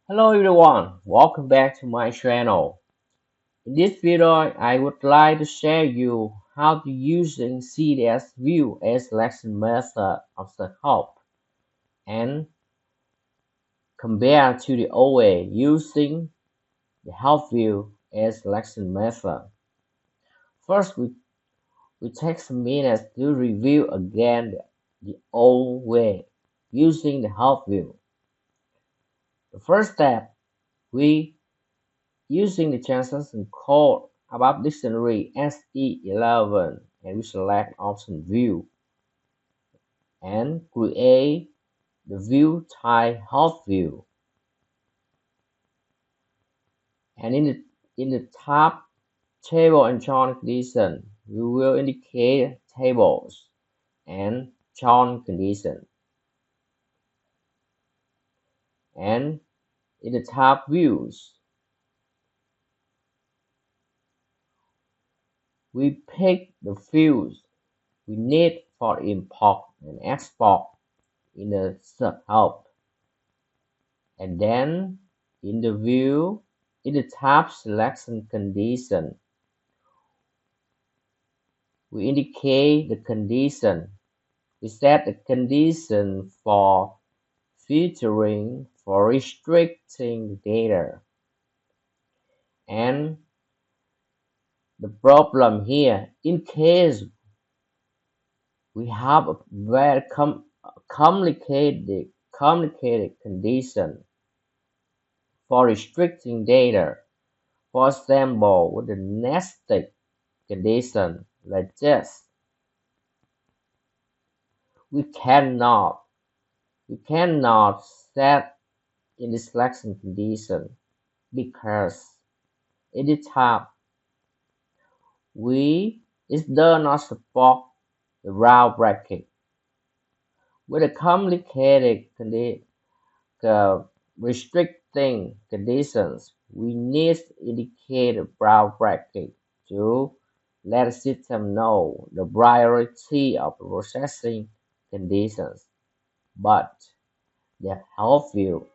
Hello everyone, welcome back to my channel. In this video, I would like to share you how to using CDS view as selection method of the help and compare to the old way using the help view as selection method. First, we take some minutes to review again the old way using the help view. The first step, we using the transaction code above dictionary SE11 and we select option view and create the view type help view. And in the top table and chart condition, we will indicate tables and chart condition. And in the top views, we pick the fields we need for import and export in the search help. And then in the view, in the tab selection condition, we indicate the condition. We set the condition for filtering, for restricting data. And the problem here, in case we have a very complicated condition for restricting data, for example, with the nested condition like this, we cannot set in the selection condition because in the tab it does not support the round bracket. With a complicated restricting conditions, we need to indicate a round bracket to let the system know the priority of processing conditions. But the help view,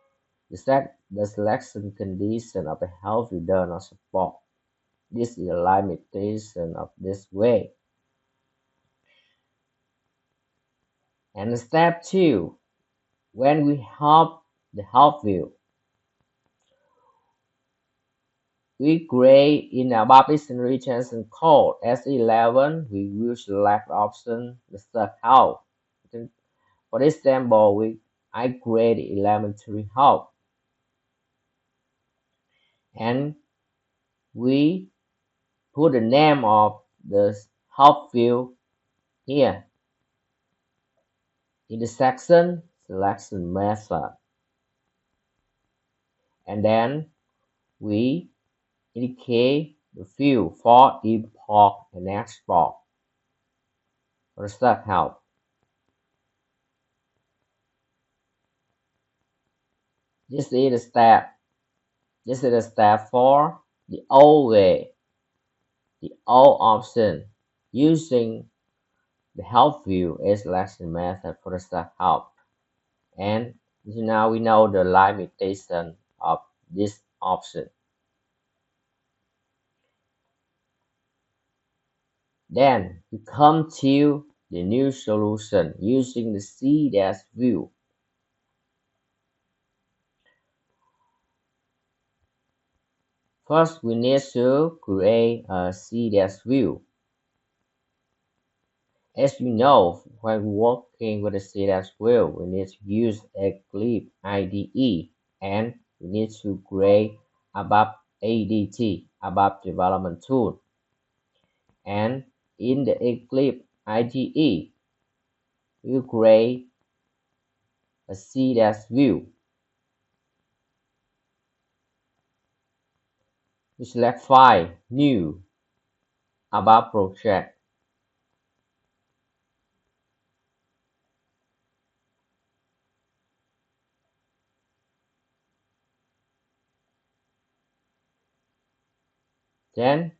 the selection condition of the help view does not support. This is a limitation of this way. And step 2, when we have the help view, we create in above dictionary transaction code S11, we will select option the search help. For example, I create elementary help and we put the name of the help view here in the section selection method. And then we indicate the field for import and export for the search help. This is the step for the old way, the old option using the help view as selection method for the search help. And now we know the limitation of this option. Then we come to the new solution using the CDS view. First, we need to create a CDS view. As you know, when working with the CDS view, we need to use Eclipse IDE and we need to create ABAP ADT, ABAP Development Tool. And in the Eclipse IDE, we create a CDS view. We select File, New, ABAP Project. Then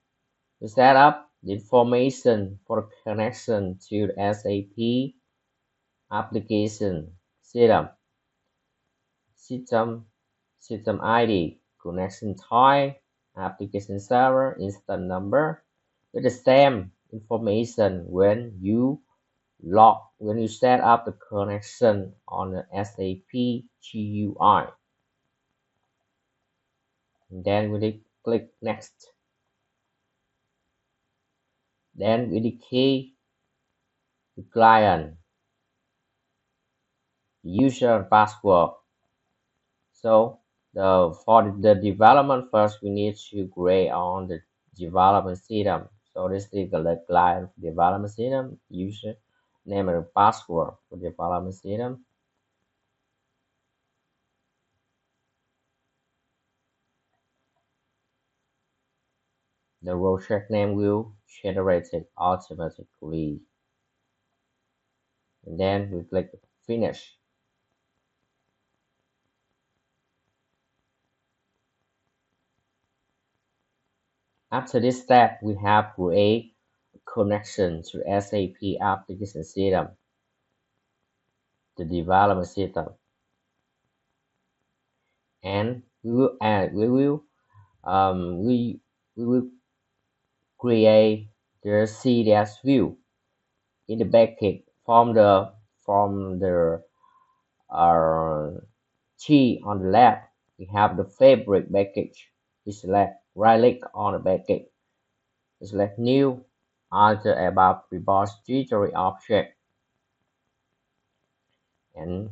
we set up the information for connection to the SAP application system system ID, connection type, application server, instance number, with the same information when you set up the connection on the SAP GUI. And then we click next. Then we indicate the client, user password. So for the development first, we need to create on the development system. So this is the client development system, user name and password for development system. The role check name will generate it automatically. And then we click finish. After this step, we have create a connection to SAP application system, the development system, and we will create the CDS view in the backend from the uh, T on the left. We have the fabric package. We select right click on the package. We select new, alter above repository object, and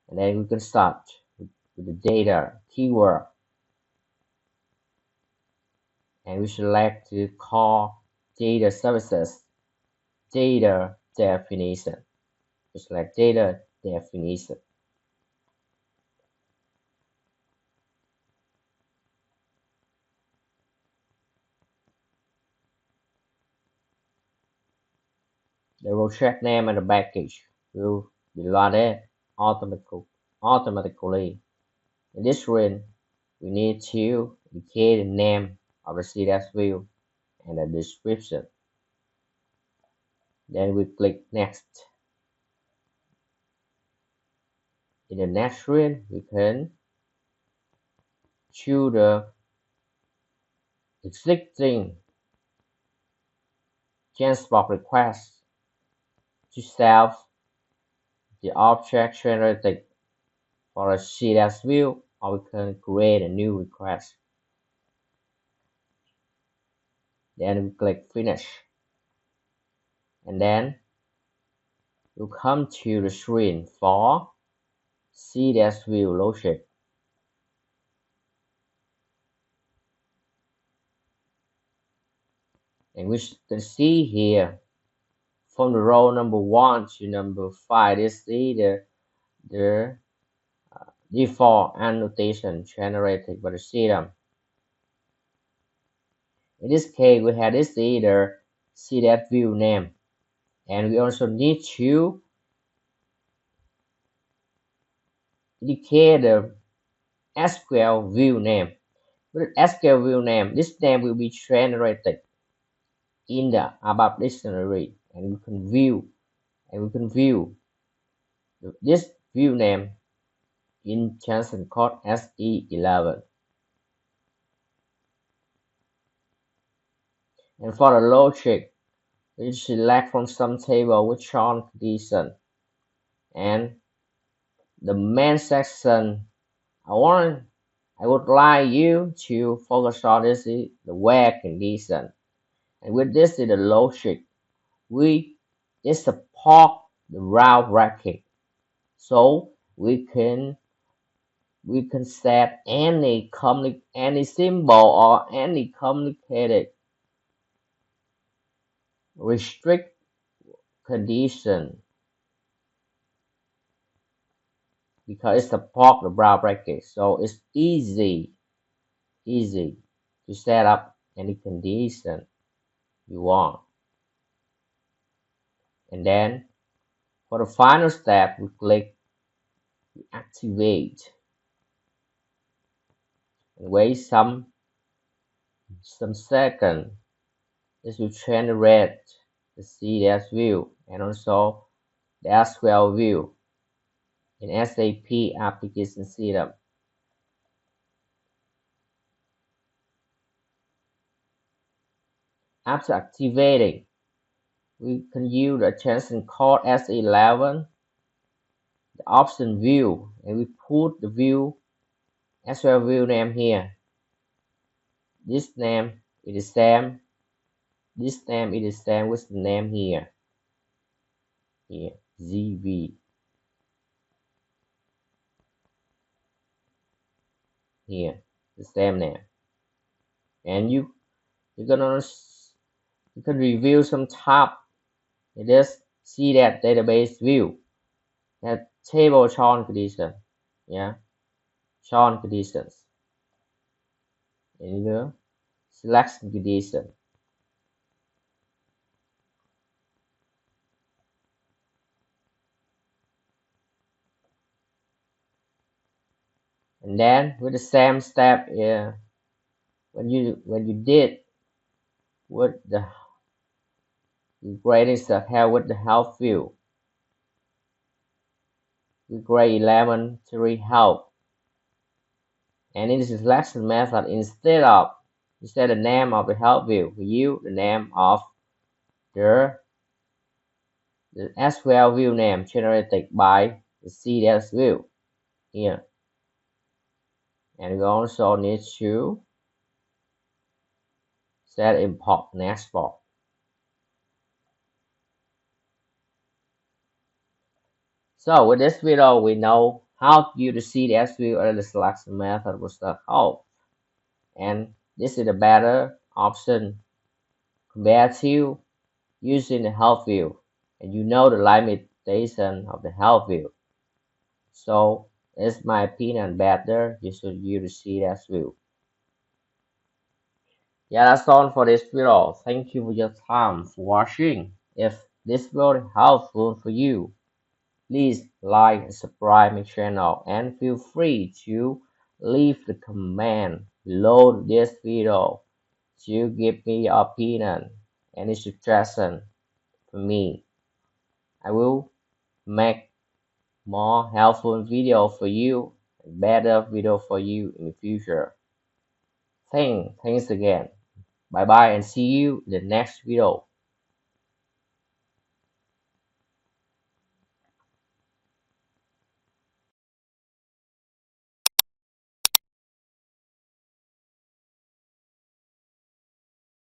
then we can start with the data keyword, and we select the core data services data definition. We select data definition. The project name and the package will be loaded automatically. In this screen, we need to indicate the name of the CSS view and the description. Then we click next. In the next screen, we can choose the existing transport request to save the object generated for a CSS view, or we can create a new request. Then we click finish. And then we'll come to the screen for CSS view logic. And we can see here from the row number 1 to number 5, this is the default annotation generated by the system. In this case, we have this either CSS view name, and we also need to indicate the SQL view name. With SQL view name, this name will be generated in the above dictionary, and we can view this view name in Jansen code SE11. And for the logic, we select from some table with on condition, and the main section I would like you to focus on this is the where condition. And with this is the logic. It support the route bracket, so we can set any symbol or any complicated restrict condition because it support the brow bracket, so it's easy to set up any condition you want. And then for the final step, we click activate and wait some second. This will generate the CSS view and also the SQL view in SAP application system. After activating, we can use the extension called S11, the option view, and we put the view as well view name here. This name is the same. This name is the same with the name here. Here, ZV. Here, the same name. And you can review some tab. You just see that database view, that table chart condition. Yeah, chart conditions. And you selection condition. And then with the same step, yeah, when you did with the grading stuff here with the help view, we grade elementary help. And in the selection method, instead the name of the help view, we use the name of the SQL view name generated by the CDS view here. And we also need to set import and export. So with this video, we know how to use the CDS view and the selection method with the help. And this is a better option compared to using the help view. And you know the limitation of the help view. So it's my opinion better you should use the CDS view. Yeah, that's all for this video. Thank you for your time for watching. If this video helpful for you, please like and subscribe my channel and feel free to leave the comment below this video to give me your opinion and suggestion for me. I will make more helpful video for you and better video for you in the future. Thanks again. Bye bye and see you in the next video.